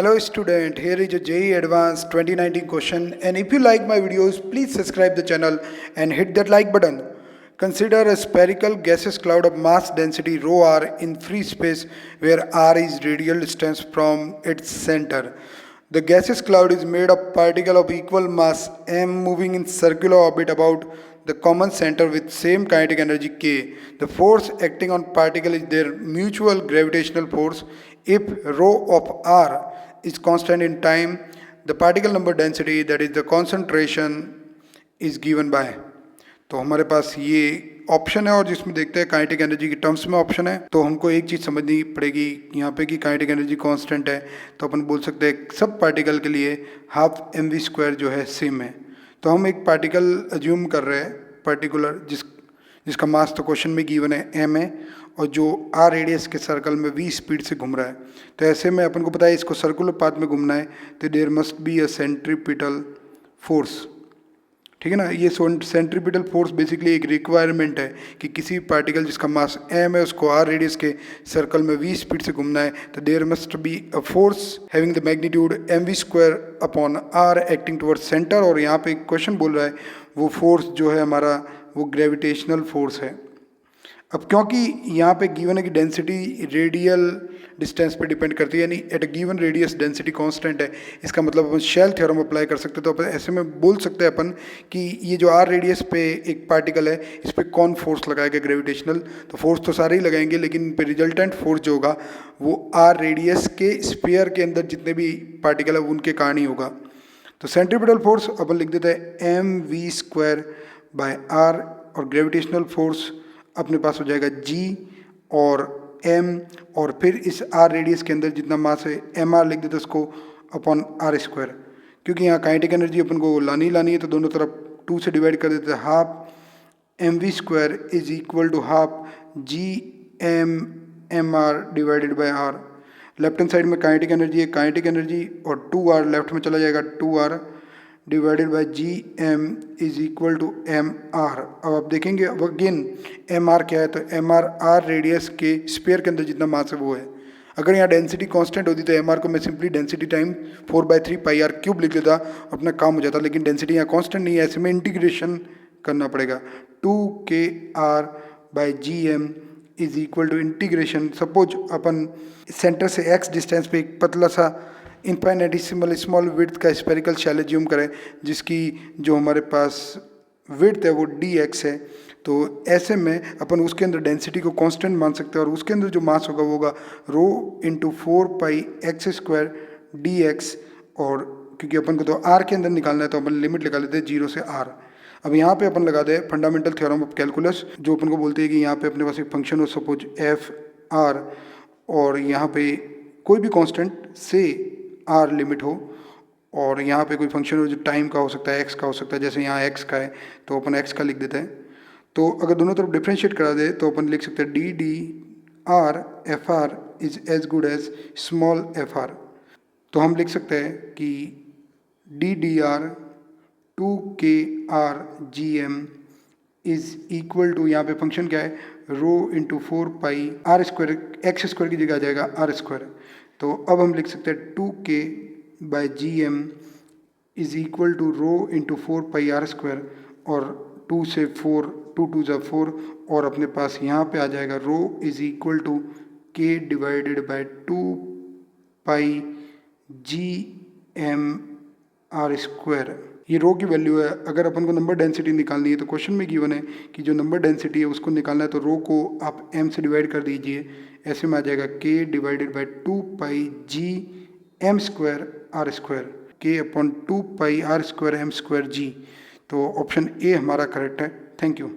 Hello student, here is a JEE Advanced 2019 question, and if you like my videos, please subscribe the channel and hit that like button. Consider a spherical gaseous cloud of mass density rho r in free space where r is radial distance from its center. The gaseous cloud is made of particles of equal mass m moving in circular orbit about the common center with same kinetic energy k. The force acting on particle is their mutual gravitational force. If rho of r is constant in time, the particle number density, that is the concentration, is given by. तो हमारे पास ये option है और जिसमें देखते हैं kinetic energy की terms में ऑप्शन है, तो हमको एक चीज़ समझनी पड़ेगी यहाँ पे कि काइनेटिक एनर्जी कांस्टेंट है, तो अपन बोल सकते हैं सब पार्टिकल के लिए हाफ एम वी स्क्वायर जो है सेम है। तो हम एक पार्टिकल अज्यूम कर रहे हैं पर्टिकुलर जिसका मास तो क्वेश्चन में गिवन है एम है और जो आर रेडियस के सर्कल में वी स्पीड से घूम रहा है। तो ऐसे में अपन को पता है इसको सर्कुलर पाथ में घूमना है, तो there must be a centripetal force. ठीक है ना, ये सेंट्रीपिटल फोर्स बेसिकली एक रिक्वायरमेंट है कि किसी पार्टिकल जिसका मास एम है उसको आर रेडियस के सर्कल में वी स्पीड से घूमना है, तो there must be a force having the magnitude M V square upon R acting towards centre. और यहाँ पे एक क्वेश्चन बोल रहा है वो फोर्स जो है हमारा वो ग्रेविटेशनल फोर्स है। अब क्योंकि यहाँ पे गिवन है कि डेंसिटी रेडियल डिस्टेंस पे डिपेंड करती है, यानी at a given radius density constant है, इसका मतलब अपन शेल थ्योरम अप्लाई कर सकते हैं। तो अपन ऐसे में बोल सकते हैं अपन कि ये जो आर रेडियस पे एक पार्टिकल है इस पर कौन फोर्स लगाएगा ग्रेविटेशनल, तो फोर्स तो सारे ही लगाएंगे लेकिन इन पर रिजल्टेंट फोर्स जो होगा वो आर रेडियस के स्फीयर के अंदर जितने भी पार्टिकल है उनके कारण ही होगा। तो सेंट्रीपिटल फोर्स अपन लिख देते हैं M V square by R, और ग्रेविटेशनल फोर्स अपने पास हो जाएगा जी और एम, और फिर इस आर रेडियस के अंदर जितना मास है एम आर लिख देते उसको अपॉन आर स्क्वायर। क्योंकि यहाँ काइनेटिक एनर्जी अपन को लानी है तो दोनों तरफ 2 से डिवाइड कर देते हैं। Half M V square is equal to half G M R divided by R. Left hand side में काइनेटिक एनर्जी है, काइनेटिक एनर्जी और 2r लेफ्ट में चला जाएगा, 2r divided by G M is equal to M R. अब आप देखेंगे again M R क्या है, तो एम आर आर रेडियस के स्पेयर के अंदर जितना मास है वो है। अगर यहाँ डेंसिटी कांस्टेंट होती तो एम आर को मैं simply density time 4/3 pi R cube लिख लेता, अपना काम हो जाता, लेकिन डेंसिटी यहाँ कांस्टेंट नहीं है, ऐसे में इंटीग्रेशन करना पड़ेगा। 2kr by G M is equal to integration, suppose अपन सेंटर से x डिस्टेंस पे एक पतला सा इनफाइनेटिसिमल स्मॉल विड्थ का स्फेरिकल शेल अज्यूम करें जिसकी जो हमारे पास विड्थ है वो dx है। तो ऐसे में अपन उसके अंदर डेंसिटी को कांस्टेंट मान सकते हैं और उसके अंदर जो मास होगा वो होगा रो इंटू 4πx² dx। और क्योंकि अपन को तो r के अंदर निकालना है तो अपन लिमिट लगा लेते हैं 0 से r। अब यहाँ पे अपन लगा दे फंडामेंटल थ्योरम ऑफ कैलकुलस, जो अपन को बोलते हैं कि यहाँ पे अपने पास एक फंक्शन हो सपोज एफ आर, और यहाँ पे कोई भी कांस्टेंट से आर लिमिट हो, और यहाँ पे कोई फंक्शन हो जो टाइम का हो सकता है, एक्स का हो सकता है, जैसे यहाँ एक्स का है तो अपन एक्स का लिख देते हैं। तो अगर दोनों तरफ डिफ्रेंशिएट करा दे तो अपन लिख सकते हैं D D R F R is as good as small F R. तो हम लिख सकते हैं कि D D R 2kr G M is equal to, यहाँ पे फंक्शन क्या है, rho into 4πr square, X square की जगह आ जाएगा आर स्क्वायर। तो अब हम लिख सकते हैं 2k by G M is equal to rho into 4πr square, और 2 से 4, 2 2 जा 4, और अपने पास यहाँ पे आ जाएगा rho is equal to k divided by 2π G M R square. ये रो की वैल्यू है। अगर अपन को नंबर डेंसिटी निकालनी है तो क्वेश्चन में गिवन है कि जो नंबर डेंसिटी है उसको निकालना है, तो रो को आप m से डिवाइड कर दीजिए, ऐसे में आ जाएगा k divided by 2π G M square R square, k upon 2π r square M square G. तो ऑप्शन ए हमारा करेक्ट है। Thank you.